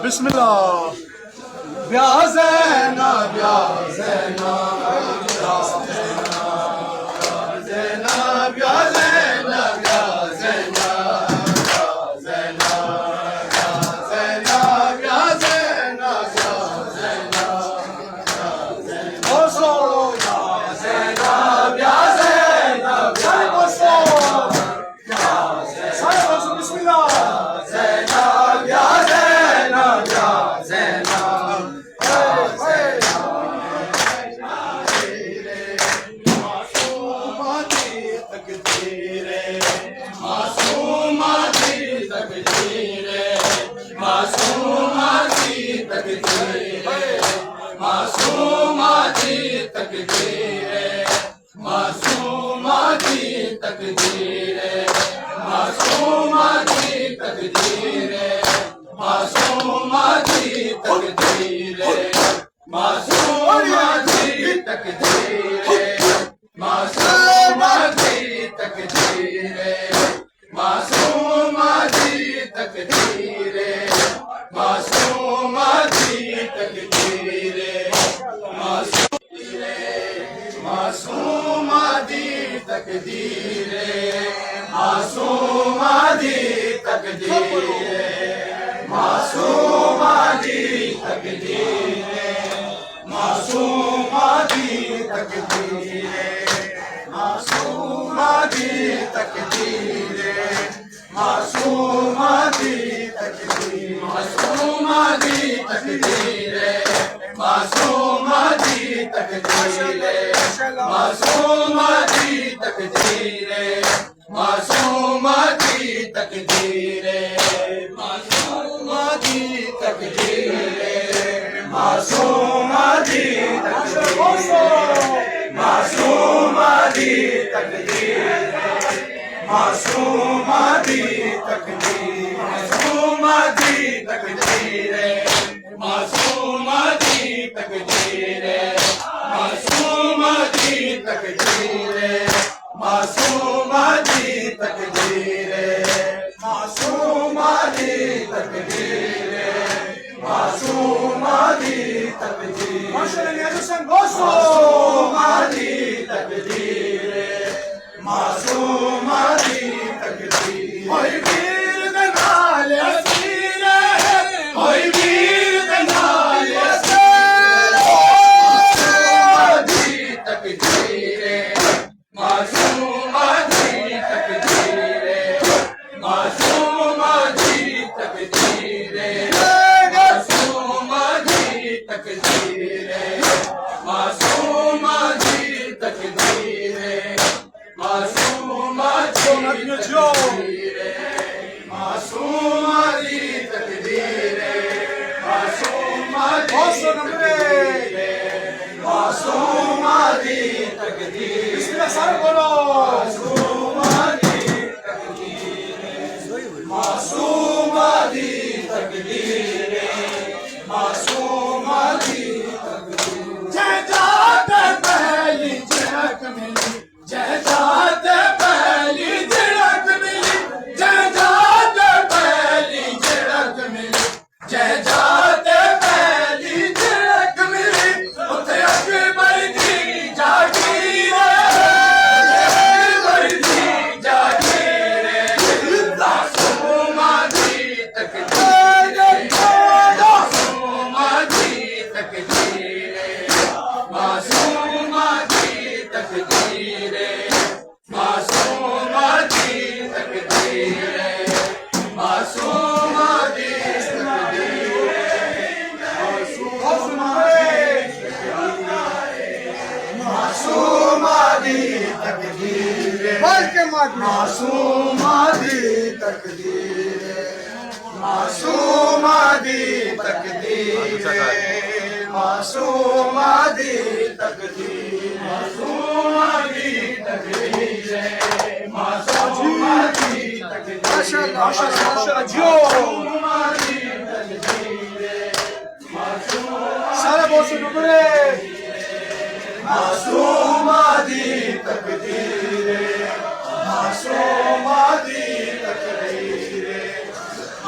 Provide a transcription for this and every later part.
Bismillah. Ya Zainab, ya Zainab, ya Zainab, ya Zainab, ya Zainab, ya Zainab, ya Zainab, ya Zainab, ya Zainab. Boso, ya Zainab, ya Zainab, ya Boso. Sare boso, Bismillah. Zainab, ya Zainab, ya Zainab.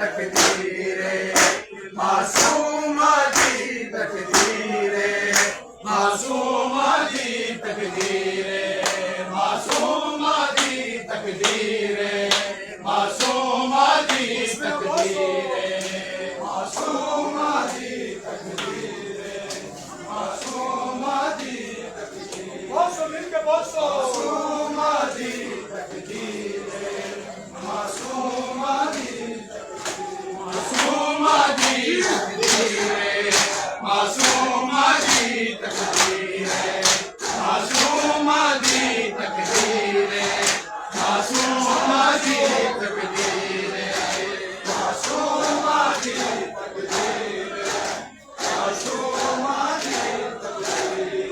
तकदीर मासूमा दी तकदीर मासूमा दी तकदीर मासूमा दी तकदीर मासूमा दी तकदीर मासूमा दी तकदीर मासूमा दी तकदीर बोलो मिलके बोलो मासूमा दी तकदीर मासूमा दी मासूमा दी तकदीर मासूमा दी तकदीर मासूमा दी तकदीर मासूमा दी तकदीर मासूमा दी तकदीर मासूमा दी तकदीर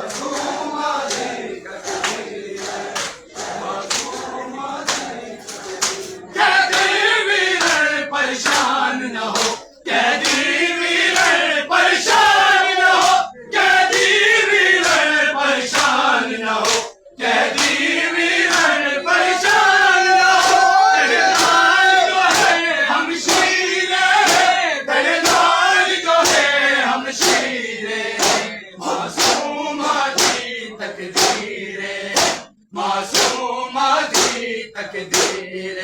मासूमा दी तकदीर मासूमा दी कैदी वीर परेशान न हो कैदी वीर परेशान न हो कैदी वीर परेशान न हो कैदी वीर परेशान न हो तेरे लाल जो है हम शीरे तेरे लाल जो है हम शीरे मासूमा दी तकदीर मासूमा दी तकदीर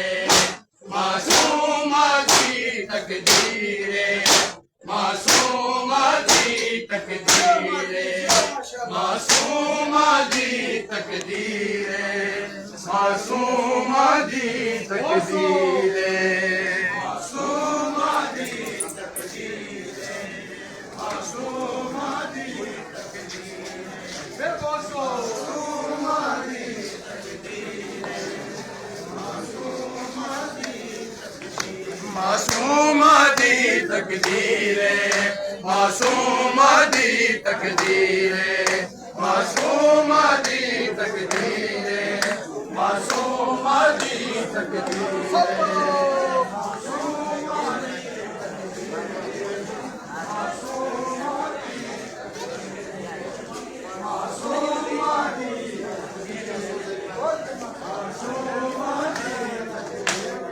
मासूमा दी तकदीर मासूमा दी तकदीर मासूमा दी तकदीर मासूमा दी तकदीर मासूमा दी तकदीर मासूमा दी तकदीर मासूमा दी मासूमा दी तकदीर मासूमा दी तकदीर मासूमा दी तकदीर मासूमा दी तकदीर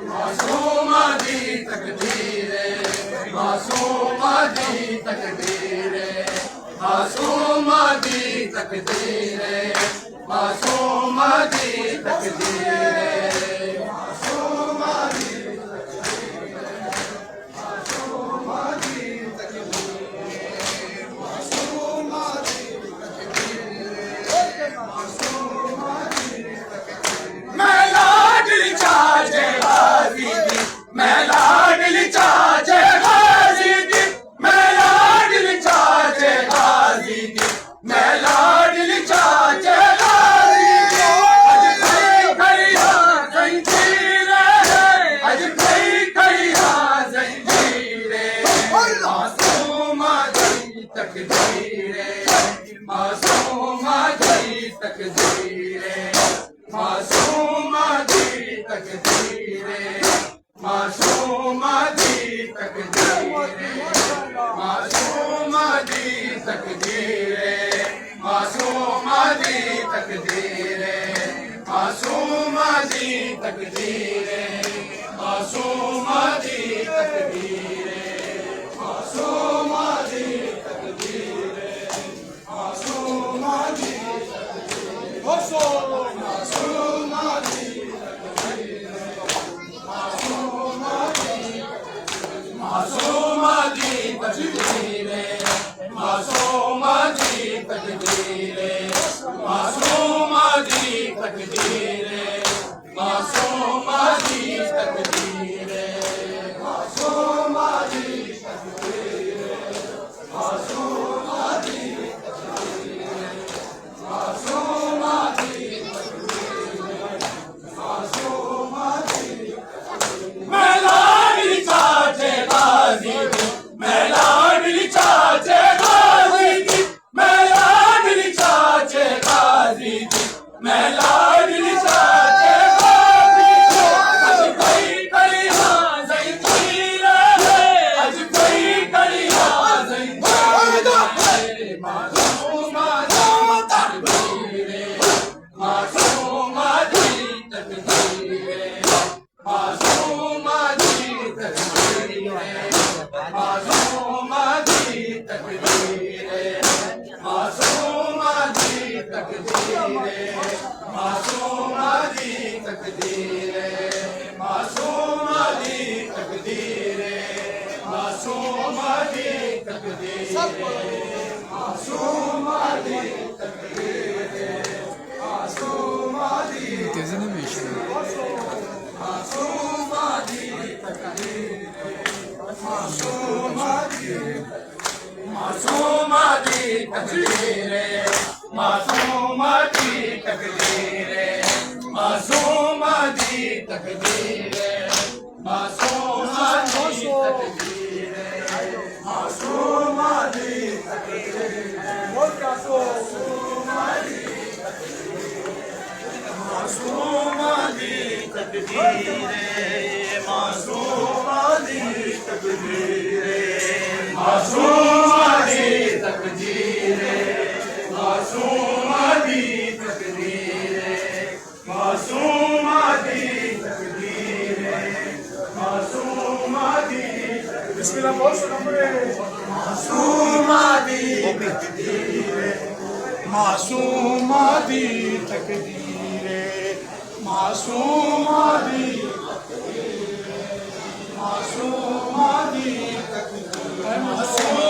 मासूमा दी तकदीर मासूमा दी तकदीर मासूमा दी तकदीर मासूमा दी तकदीर मासूमा दी मासूमा दी तकदीर मासूमा दी मासूमा दी मैं लाडली चाचे गाजी दी मैं लाडली चाचे गाजी दी मैं लाडली चाचे गाजी दी मैं लाडली चाचे गाजी दी आज कई खड़िया जंजीरे मासूमा दी तकदीर मासूमा दी तकदीर मासूमा दी तकदीर मासूमा दी तकदीर मासूमा दी तकदीर मासूमा दी तकदीर मासूमा दी तकदीर मासूमा दी तकदीर मासूमा दी तकदीर मासूमा दी मासूमा दी मासूमा दी तकदीर मासूमा दी तकदीर मासूमा दी तकदीर मासूमा दी तकदीर मासूमा दी तकदीर मासूमा दी तकदीर मासूमा दी मासूमा दी तकदीर मासूमा दी तकदीर मासूमा दी तकदीर मासूमा दी तकदीर मासूमा दी तकदीर मासूमा दी तकदीर मासूमा दी Tezini mi işin? मासूमा दी तकदीर मासूमा दी मासूमा दी तकदीर मासूमा दी तकदीर मासूमा दी तकदीर मासूमा दी तकदीर मासूमा दी तकदीर मासूमा दी तकदीर मासूमा दी तकदीर मासूमा दी तकदीर मासूमा दी तकदीर मासूमा दी तकदीर मासूमा दी बिस्मिल्लाह बोल मासूमा दी तकदीर मासूमा दी तकदीर मासूमा दी मासूमा दी तकदीर